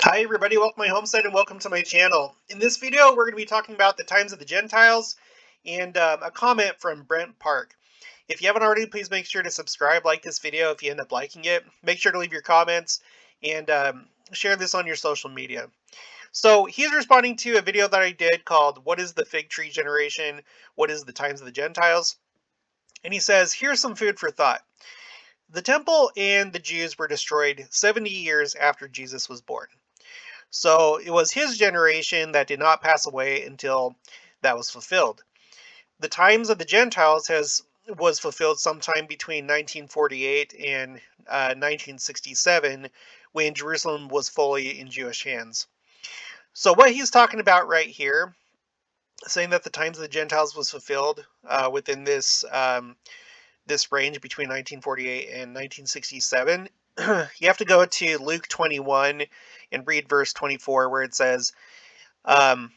Hi everybody, welcome to my homestead and welcome to my channel. In this video, we're going to be talking about the times of the Gentiles and a comment from Brent Park. If you haven't already, please make sure to subscribe, like this video if you end up liking it. Make sure to leave your comments and share this on your social media. So he's responding to a video that I did called What is the Fig Tree Generation? What is the Times of the Gentiles? And he says, here's some food for thought. The temple and the Jews were destroyed 70 years after Jesus was born. So it was his generation that did not pass away until that was fulfilled. The times of the Gentiles was fulfilled sometime between 1948 and 1967 when Jerusalem was fully in Jewish hands. So what he's talking about right here, saying that the times of the Gentiles was fulfilled within this range between 1948 and 1967, you have to go to Luke 21 and read verse 24 where it says, and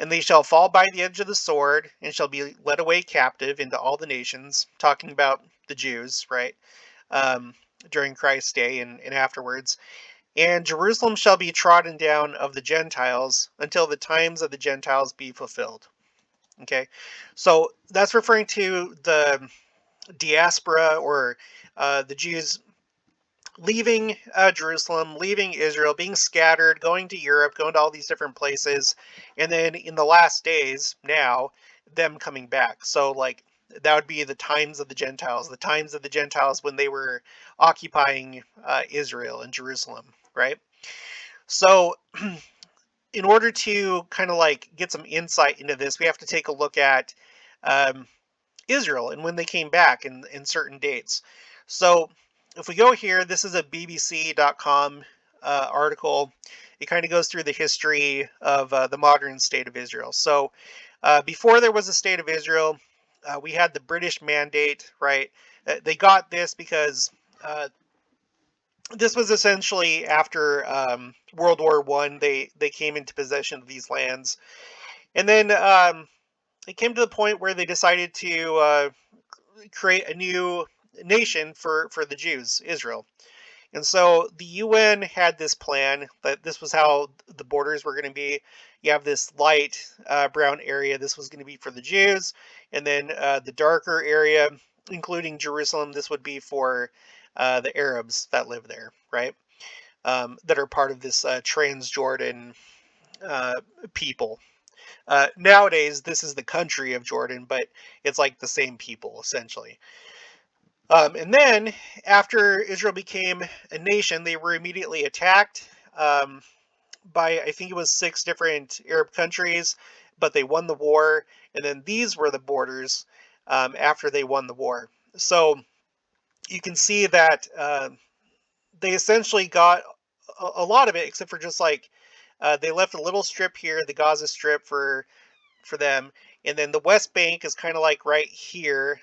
they shall fall by the edge of the sword and shall be led away captive into all the nations, talking about the Jews, right? During Christ's day and afterwards. And Jerusalem shall be trodden down of the Gentiles until the times of the Gentiles be fulfilled. Okay, so that's referring to the diaspora or the Jews leaving Jerusalem, leaving Israel, being scattered, going to Europe, going to all these different places, and then in the last days now, them coming back. So like that would be the times of the times of the Gentiles when they were occupying Israel and Jerusalem, right? So in order to kind of like get some insight into this, we have to take a look at um, Israel and when they came back in certain dates. So if we go here, this is a BBC.com article. It kind of goes through the history of the modern state of Israel. So before there was a state of Israel, we had the British Mandate, right? They got this because this was essentially after World War One. They came into possession of these lands, and then it came to the point where they decided to create a new nation for the Jews, Israel. And so the UN had this plan that this was how the borders were going to be. You have this light brown area. This was going to be for the Jews. And then the darker area, including Jerusalem, this would be for the Arabs that live there, right? That are part of this Transjordan people. Nowadays, this is the country of Jordan, but it's like the same people, essentially. And then, after Israel became a nation, they were immediately attacked by, I think it was 6 different Arab countries, but they won the war. And then these were the borders after they won the war. So you can see that they essentially got a lot of it, except for just like they left a little strip here, the Gaza Strip for them, and then the West Bank is kind of like right here,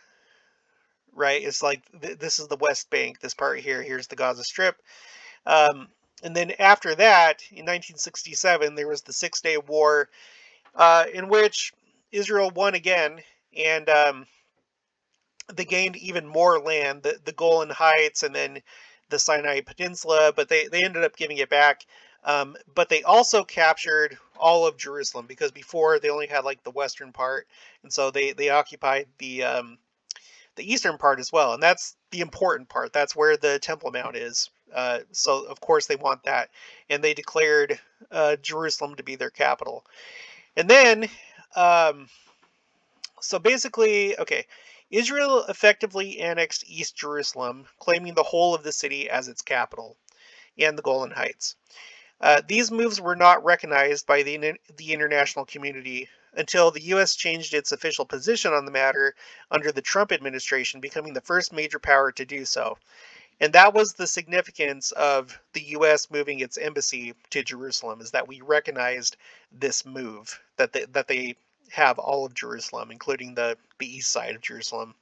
right? It's like this is the West Bank. This part here, here's the Gaza Strip. Um, and then after that, in 1967, there was the Six-Day War, in which Israel won again, and they gained even more land, the Golan Heights, and then the Sinai Peninsula. But they ended up giving it back. But they also captured all of Jerusalem because before they only had like the western part, and so they occupied the eastern part as well, and that's the important part. That's where the Temple Mount is. So of course they want that, and they declared Jerusalem to be their capital. And then, so basically, okay, Israel effectively annexed East Jerusalem, claiming the whole of the city as its capital and the Golan Heights. These moves were not recognized by the international community until the U.S. changed its official position on the matter under the Trump administration, becoming the first major power to do so. And that was the significance of the U.S. moving its embassy to Jerusalem, is that we recognized this move, that they have all of Jerusalem, including the east side of Jerusalem.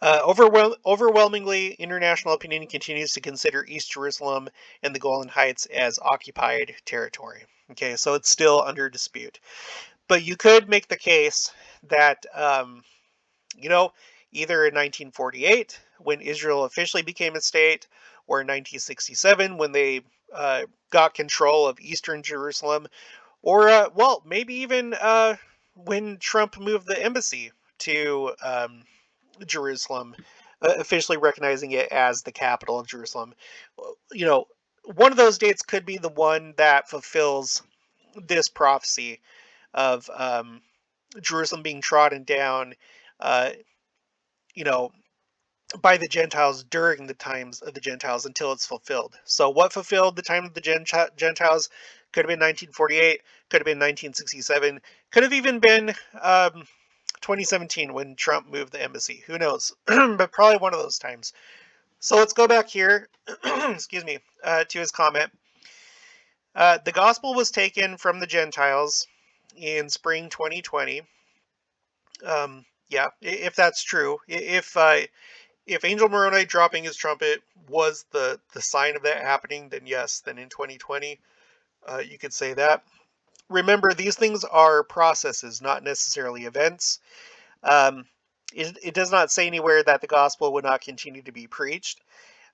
Overwhelmingly, international opinion continues to consider East Jerusalem and the Golan Heights as occupied territory. Okay, so it's still under dispute. But you could make the case that, you know, either in 1948, when Israel officially became a state, or in 1967, when they got control of Eastern Jerusalem, or well, maybe even when Trump moved the embassy to Jerusalem, officially recognizing it as the capital of Jerusalem. You know, one of those dates could be the one that fulfills this prophecy of Jerusalem being trodden down, uh, you know, by the Gentiles during the times of the Gentiles until it's fulfilled. So, what fulfilled the time of the Gentiles could have been 1948, could have been 1967, could have even been 2017 when Trump moved the embassy. Who knows? But probably one of those times. So let's go back here, excuse me, to his comment. The gospel was taken from the Gentiles in spring 2020. Yeah, if that's true, if Angel Moroni dropping his trumpet was the sign of that happening, then yes, then in 2020, you could say that. Remember, these things are processes, not necessarily events. Um, it does not say anywhere that the gospel would not continue to be preached.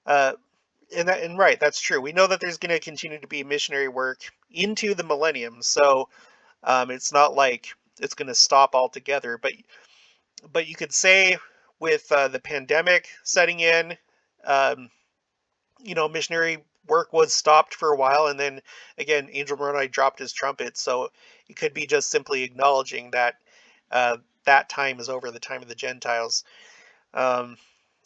Uh, and right, that's true. We know that there's going to continue to be missionary work into the millennium, so it's not like it's going to stop altogether. But you could say with the pandemic setting in, um, missionary work was stopped for a while, and then again, Angel Moroni dropped his trumpet, so it could be just simply acknowledging that that time is over, the time of the Gentiles. Um,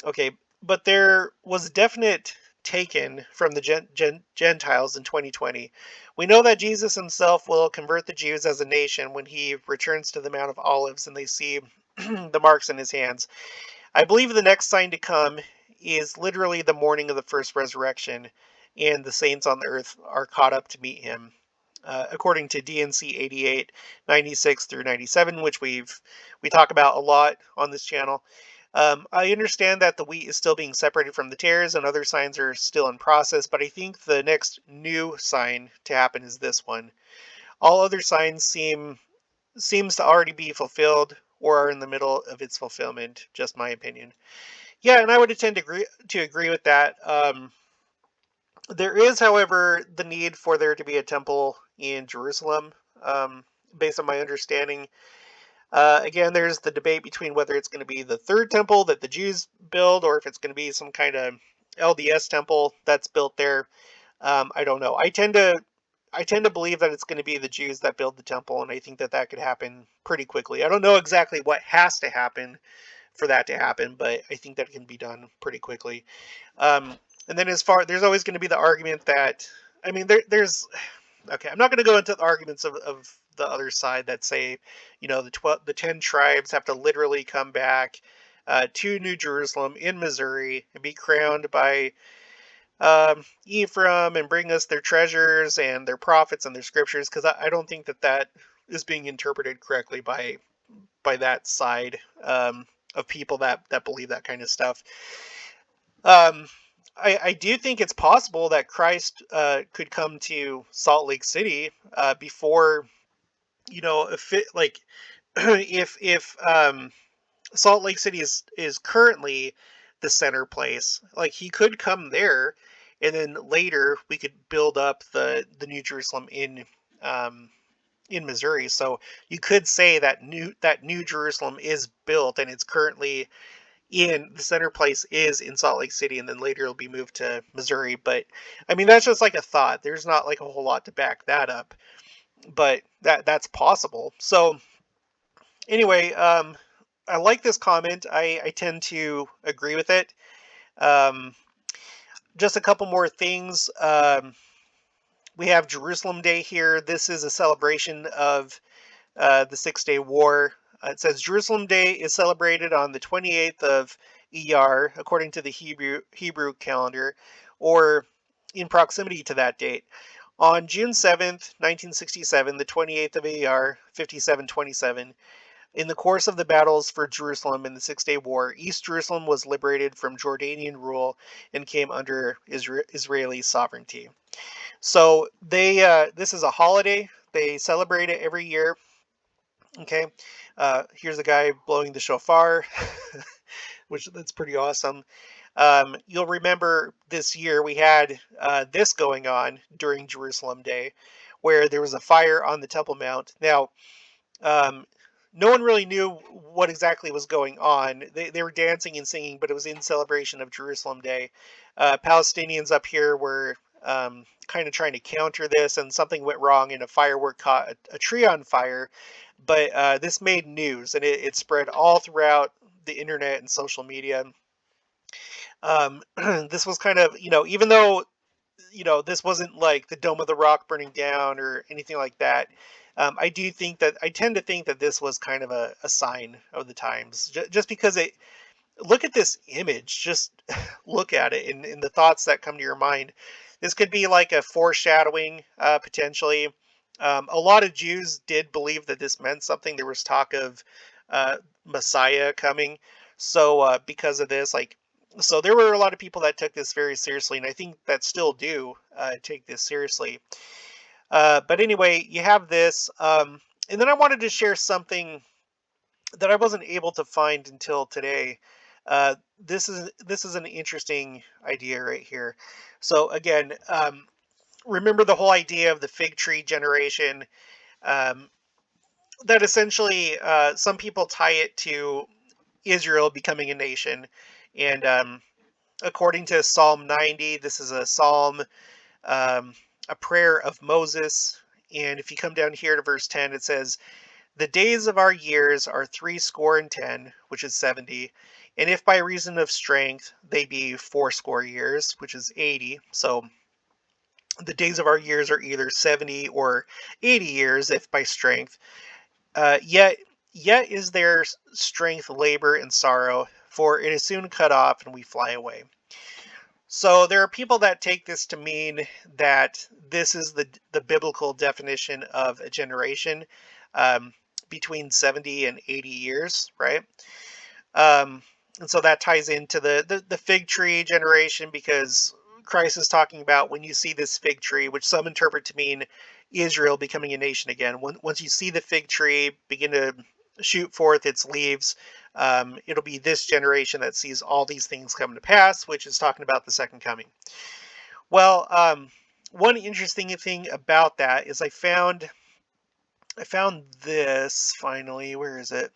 okay, but there was definite taken from the Gentiles in 2020. We know that Jesus himself will convert the Jews as a nation when he returns to the Mount of Olives and they see the marks in his hands. I believe the next sign to come is literally the morning of the first resurrection, and the saints on the earth are caught up to meet him. According to DNC 88, 96 through 97, which we talk about a lot on this channel. I understand that the wheat is still being separated from the tares and other signs are still in process, but I think the next new sign to happen is this one. All other signs seems to already be fulfilled or are in the middle of its fulfillment, just my opinion. Yeah, and I would tend to agree with that. There is, however, the need for there to be a temple in Jerusalem, based on my understanding. Again, there's the debate between whether it's going to be the third temple that the Jews build or if it's going to be some kind of LDS temple that's built there. I don't know. I tend to believe that it's going to be the Jews that build the temple, and I think that that could happen pretty quickly. I don't know exactly what has to happen for that to happen, but I think that can be done pretty quickly. Um, and then there's always going to be the argument that, I mean, there's okay, I'm not going to go into the arguments of the other side that say, the 10 tribes have to literally come back to New Jerusalem in Missouri and be crowned by Ephraim and bring us their treasures and their prophets and their scriptures, because I don't think that that is being interpreted correctly by that side of people that believe that kind of stuff. Um, I do think it's possible that Christ could come to Salt Lake City before, if it, like if Salt Lake City is currently the center place, like he could come there, and then later we could build up the New Jerusalem um, in Missouri. So you could say that New Jerusalem is built and it's currently in the center place is in Salt Lake City, and then later it'll be moved to Missouri. But I mean, that's just like a thought. There's not like a whole lot to back that up, but that's possible. So anyway, I like this comment. I tend to agree with it. Um, just a couple more things. We have Jerusalem Day here. This is a celebration of the Six-Day War. It says Jerusalem Day is celebrated on the 28th of Iyar, according to the Hebrew calendar, or in proximity to that date. On June 7th, 1967, the 28th of Iyar, 5727, in the course of the battles for Jerusalem in the Six-Day War, East Jerusalem was liberated from Jordanian rule and came under Israeli sovereignty. So this is a holiday. They celebrate it every year. Okay, here's a guy blowing the shofar, which that's pretty awesome. You'll remember this year we had this going on during Jerusalem Day, where there was a fire on the Temple Mount. Now, um, no one really knew what exactly was going on. They were dancing and singing, but it was in celebration of Jerusalem Day. Palestinians up here were kind of trying to counter this, and something went wrong, and a firework caught a tree on fire. But this made news, and it spread all throughout the internet and social media. This was kind of, even though this wasn't like the Dome of the Rock burning down or anything like that. I tend to think that this was kind of a sign of the times, just because look at this image, just look at it and the thoughts that come to your mind. This could be like a foreshadowing, potentially. A lot of Jews did believe that this meant something. There was talk of Messiah coming. So because of this, so there were a lot of people that took this very seriously, and I think that still do take this seriously. But anyway, you have this, and then I wanted to share something that I wasn't able to find until today. This is an interesting idea right here. So again, remember the whole idea of the fig tree generation. Um, that essentially, some people tie it to Israel becoming a nation, and according to Psalm 90, this is a psalm, um, a prayer of Moses. And if you come down here to verse 10, it says, "The days of our years are 60 and 10, which is 70. And if by reason of strength they be 60 years, which is 80." So the days of our years are either 70 or 80 years, if by strength. Yet is their strength labor and sorrow, for it is soon cut off and we fly away. So there are people that take this to mean that this is the biblical definition of a generation, um, between 70 and 80 years, right? Um, and so that ties into the fig tree generation, because Christ is talking about when you see this fig tree, which some interpret to mean Israel becoming a nation again. Once you see the fig tree begin to shoot forth its leaves, it'll be this generation that sees all these things come to pass, which is talking about the second coming. Well, one interesting thing about that is I found this finally. Where is it?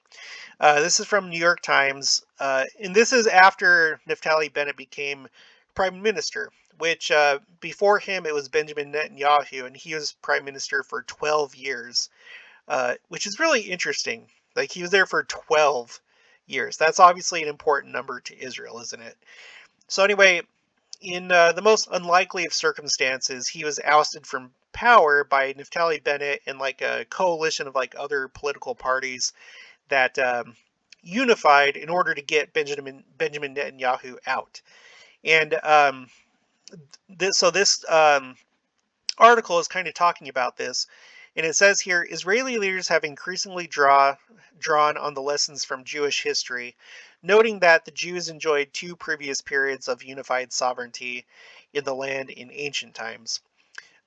This is from New York Times, and this is after Naftali Bennett became prime minister, which before him it was Benjamin Netanyahu, and he was prime minister for 12 years, which is really interesting. Like, he was there for 12 years. That's obviously an important number to Israel, isn't it? So anyway, in the most unlikely of circumstances, he was ousted from power by Naftali Bennett and like a coalition of like other political parties that unified in order to get Benjamin Netanyahu out. And this article is kind of talking about this, and it says here, Israeli leaders have increasingly drawn on the lessons from Jewish history, noting that the Jews enjoyed two previous periods of unified sovereignty in the land in ancient times,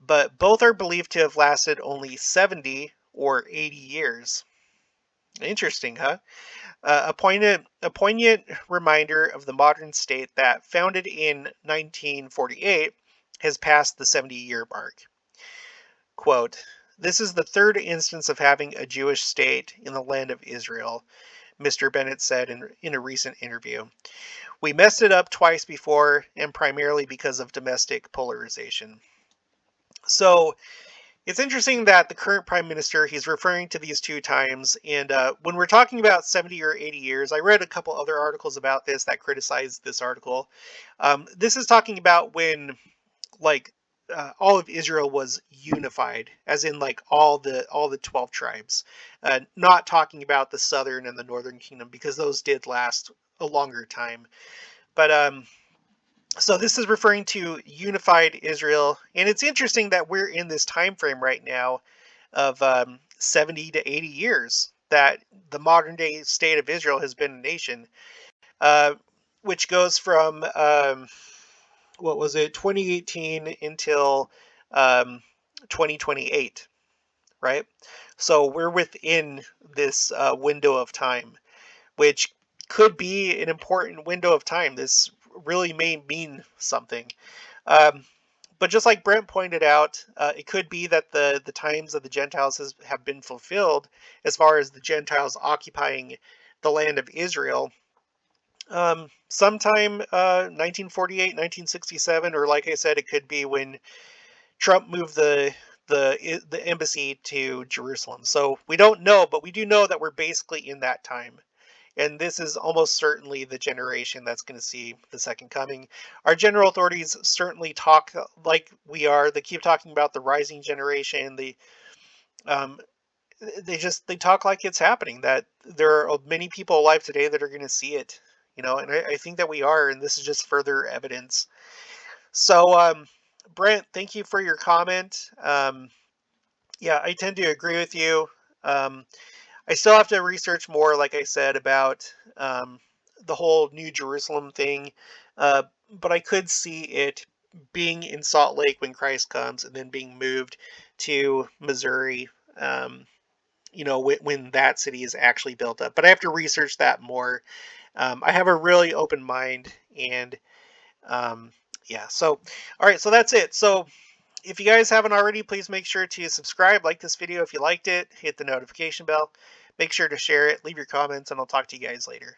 but both are believed to have lasted only 70 or 80 years. Interesting, huh? A poignant reminder of the modern state that, founded in 1948, has passed the 70-year mark. Quote, "This is the third instance of having a Jewish state in the land of Israel," Mr. Bennett said in a recent interview. "We messed it up twice before, and primarily because of domestic polarization." So it's interesting that the current prime minister, he's referring to these two times. And when we're talking about 70 or 80 years, I read a couple other articles about this that criticized this article. This is talking about when, like, all of Israel was unified, as in like all the 12 tribes. Not talking about the southern and the northern kingdom, because those did last a longer time. But so this is referring to unified Israel, and it's interesting that we're in this time frame right now of 70 to 80 years that the modern day state of Israel has been a nation, uh, which goes from what was it, 2018 until um, 2028, right? So we're within this window of time, which could be an important window of time. This really may mean something. Um, but just like Brent pointed out, it could be that the times of the Gentiles have been fulfilled as far as the Gentiles occupying the land of Israel. Sometime 1948, 1967, or like I said, it could be when Trump moved the embassy to Jerusalem. So we don't know, but we do know that we're basically in that time. And this is almost certainly the generation that's going to see the second coming. Our general authorities certainly talk like we are. They keep talking about the rising generation. Um, they talk like it's happening. That there are many people alive today that are going to see it. And I think that we are, and this is just further evidence. So, Brent, thank you for your comment. Yeah, I tend to agree with you. Um, I still have to research more, like I said, about the whole New Jerusalem thing. But I could see it being in Salt Lake when Christ comes and then being moved to Missouri, when that city is actually built up. But I have to research that more. I have a really open mind. And um, yeah, so, all right, so that's it. So, if you guys haven't already, please make sure to subscribe, like this video if you liked it, hit the notification bell, make sure to share it, leave your comments, and I'll talk to you guys later.